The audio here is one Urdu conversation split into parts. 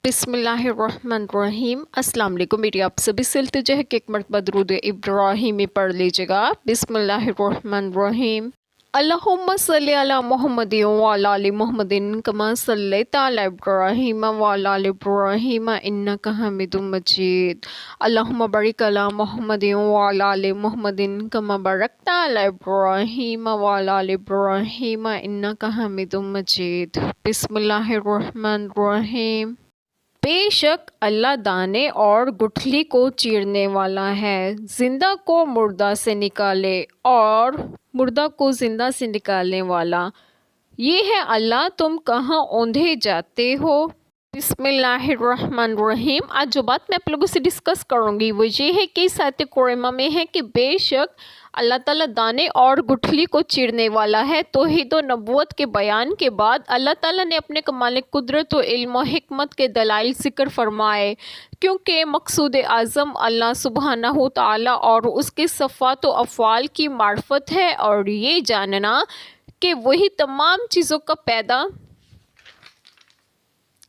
بسم اللہ الرحمن الرحیم۔ السلام علیکم، میری آپ سبھی سے التجا ہے کہ ایک مرتبہ درود ابراہیمی پڑھ لیجیے گا۔ بسم اللہ الرحمن الرحیم۔ اللہم صلی علی محمد وعلی آل محمد کما صلیت علی ابراہیم وعلی آل ابراہیم انک حمید مجید۔ اللہم بارک علی محمد وعلی آل محمد کما بارکت علی ابراہیم وعلی آل ابراہیم انک حمید مجید۔ بسم اللہ الرحمن الرحیم۔ بے شک اللہ دانے اور گٹھلی کو چیرنے والا ہے، زندہ کو مردہ سے نکالے اور مردہ کو زندہ سے نکالنے والا، یہ ہے اللہ، تم کہاں اوندھے جاتے ہو۔ بسم اللہ الرحمن الرحیم۔ آج جو بات میں آپ لوگوں سے ڈسکس کروں گی وہ یہ ہے کہ آیت کریمہ میں ہے کہ بے شک اللہ تعالیٰ دانے اور گٹھلی کو چیرنے والا ہے۔ توحید و نبوت کے بیان کے بعد اللہ تعالیٰ نے اپنے کمال قدرت و علم و حکمت کے دلائل ذکر فرمائے، کیونکہ مقصود اعظم اللہ سبحانہ تعالیٰ اور اس کے صفات و افعال کی معرفت ہے، اور یہ جاننا کہ وہی تمام چیزوں کا پیدا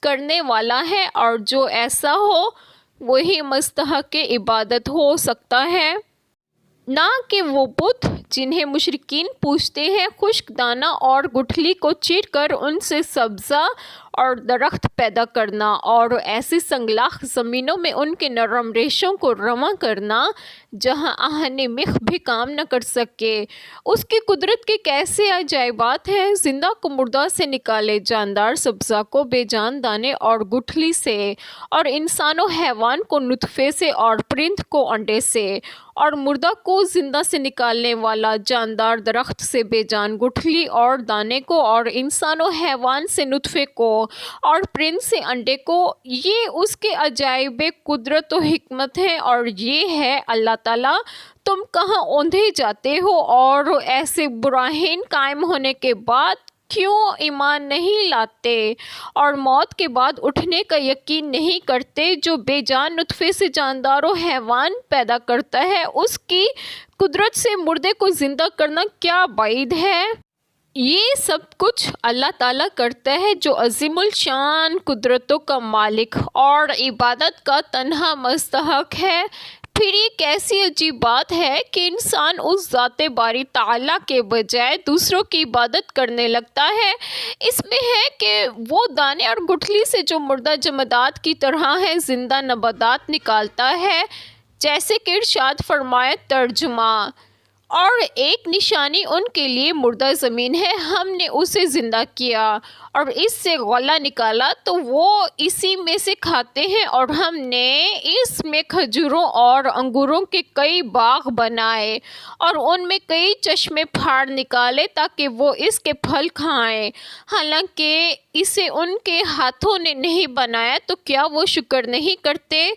کرنے والا ہے، اور جو ایسا ہو وہی مستحق عبادت ہو سکتا ہے، نہ کہ وہ بت جنہیں مشرکین پوجتے ہیں۔ خشک دانہ اور گٹھلی کو چیر کر ان سے سبزہ اور درخت پیدا کرنا، اور ایسی سنگلاخ زمینوں میں ان کے نرم ریشوں کو رواں کرنا جہاں آہن مخ بھی کام نہ کر سکے، اس کی قدرت کے کیسے عجائبات ہیں۔ زندہ کو مردہ سے نکالے، جاندار سبزہ کو بے جان دانے اور گٹھلی سے، اور انسان و حیوان کو نطفے سے اور پرند کو انڈے سے، اور مردہ کو زندہ سے نکالنے والا جاندار درخت سے بے جان گٹھلی اور دانے کو، اور انسان و حیوان سے نطفے کو اور پرند سے انڈے کو، یہ اس کے عجائب قدرت و حکمت ہے، اور یہ ہے اللہ تعالیٰ، تم کہاں اوندھے جاتے ہو اور ایسے براہین قائم ہونے کے بعد کیوں ایمان نہیں لاتے اور موت کے بعد اٹھنے کا یقین نہیں کرتے۔ جو بے جان نطفے سے جاندار و حیوان پیدا کرتا ہے، اس کی قدرت سے مردے کو زندہ کرنا کیا بعید ہے۔ یہ سب کچھ اللہ تعالیٰ کرتا ہے جو عظیم الشان قدرتوں کا مالک اور عبادت کا تنہا مستحق ہے۔ پھر یہ کیسی عجیب بات ہے کہ انسان اس ذات باری تعالیٰ کے بجائے دوسروں کی عبادت کرنے لگتا ہے۔ اس میں ہے کہ وہ دانے اور گٹھلی سے جو مردہ جمادات کی طرح ہے زندہ نباتات نکالتا ہے، جیسے کہ ارشاد فرمایا ترجمہ، اور ایک نشانی ان کے لیے مردہ زمین ہے، ہم نے اسے زندہ کیا اور اس سے غلہ نکالا تو وہ اسی میں سے کھاتے ہیں، اور ہم نے اس میں کھجوروں اور انگوروں کے کئی باغ بنائے اور ان میں کئی چشمے پھاڑ نکالے تاکہ وہ اس کے پھل کھائیں، حالانکہ اسے ان کے ہاتھوں نے نہیں بنایا، تو کیا وہ شکر نہیں کرتے۔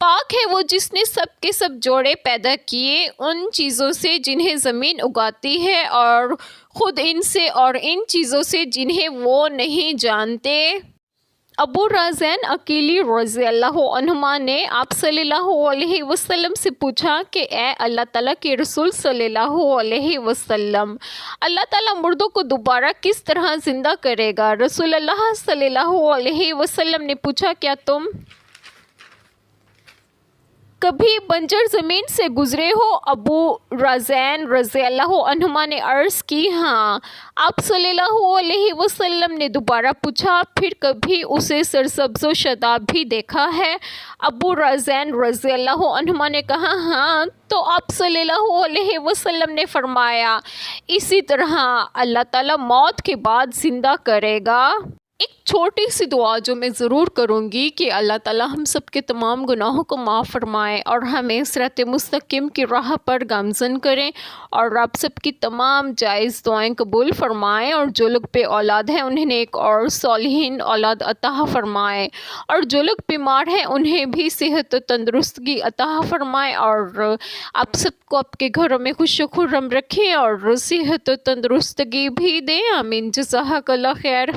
پاک ہے وہ جس نے سب کے سب جوڑے پیدا کیے ان چیزوں سے جنہیں زمین اگاتی ہے، اور خود ان سے اور ان چیزوں سے جنہیں وہ نہیں جانتے۔ ابو رازین عقیلی رضی اللہ عنہما نے آپ صلی اللہ علیہ وسلم سے پوچھا کہ اے اللہ تعالیٰ کے رسول صلی اللہ علیہ وسلم، اللہ تعالیٰ مردوں کو دوبارہ کس طرح زندہ کرے گا؟ رسول اللہ صلی اللہ علیہ وسلم نے پوچھا، کیا تم کبھی بنجر زمین سے گزرے ہو؟ ابو رازین رضی اللہ عنہما نے عرض کی، ہاں۔ آپ صلی اللہ علیہ وسلم نے دوبارہ پوچھا، پھر کبھی اسے سرسبز و شاداب بھی دیکھا ہے؟ ابو رازین رضی اللہ عنہما نے کہا، ہاں۔ تو آپ صلی اللہ علیہ وسلم نے فرمایا، اسی طرح اللہ تعالیٰ موت کے بعد زندہ کرے گا۔ ایک چھوٹی سی دعا جو میں ضرور کروں گی کہ اللہ تعالیٰ ہم سب کے تمام گناہوں کو معاف فرمائے اور ہمیں صراط مستقیم کی راہ پر گامزن کریں، اور آپ سب کی تمام جائز دعائیں قبول فرمائیں، اور جو لوگ بے اولاد ہیں انہیں ایک اور صالحین اولاد عطا فرمائے، اور جو لوگ بیمار ہیں انہیں بھی صحت و تندرستگی عطا فرمائے، اور آپ سب کو آپ کے گھروں میں خوش و خرم رکھیں اور صحت و تندرستگی بھی دیں۔ آمین۔ جزاک اللہ خیر۔